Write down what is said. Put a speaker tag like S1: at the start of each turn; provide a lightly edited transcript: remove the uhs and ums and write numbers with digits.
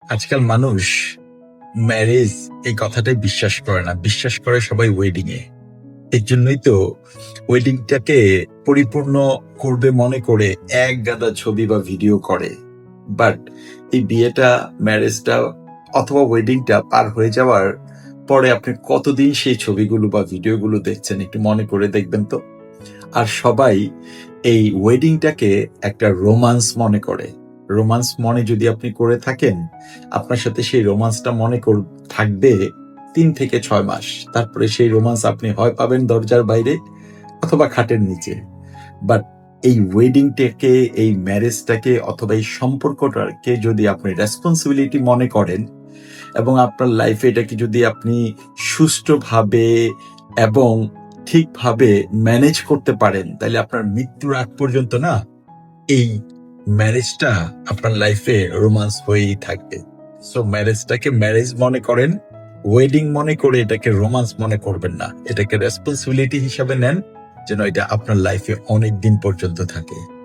S1: আজকাল মানুষ ম্যারেজ এই কথাটাই বিশ্বাস করে না, বিশ্বাস করে সবাই ওয়েডিং এ। এর জন্যই তো ওয়েডিংটাকে পরিপূর্ণ করবে মনে করে এক গাদা ছবি বা ভিডিও করে। বাট এই বিয়েটা, ম্যারেজটা অথবা ওয়েডিংটা পার হয়ে যাওয়ার পরে আপনি কতদিন সেই ছবিগুলো বা ভিডিওগুলো দেখছেন একটু মনে করে দেখবেন তো। আর সবাই এই ওয়েডিংটাকে একটা রোমান্স মনে করে। রোমান্স মনে যদি আপনি করে থাকেন, আপনার সাথে সেই রোমান্সটা থাকবে ৩ থেকে ৬ মাস। তারপরে সেই রোমান্স আপনি হয় পাবেন দরজার বাইরে অথবা খাটের নিচে। বাট এই ওয়েডিংটাকে, এই ম্যারেজটাকে অথবা এই সম্পর্কটাকে যদি আপনি রেসপন্সিবিলিটি মনে করেন এবং আপনার লাইফে এটাকে যদি আপনি সুষ্ঠুভাবে এবং ঠিকভাবে ম্যানেজ করতে পারেন, তাহলে আপনার মৃত্যুর আগ পর্যন্ত না এই ম্যারেজটা আপনার লাইফে রোমান্স হয়েই থাকবে। সো ম্যারেজটাকে ম্যারেজ মনে করেন, ওয়েডিং মনে করে এটাকে রোমান্স মনে করবেন না। এটাকে রেসপন্সিবিলিটি হিসাবে নেন, যেন এটা আপনার লাইফে অনেক দিন পর্যন্ত থাকে।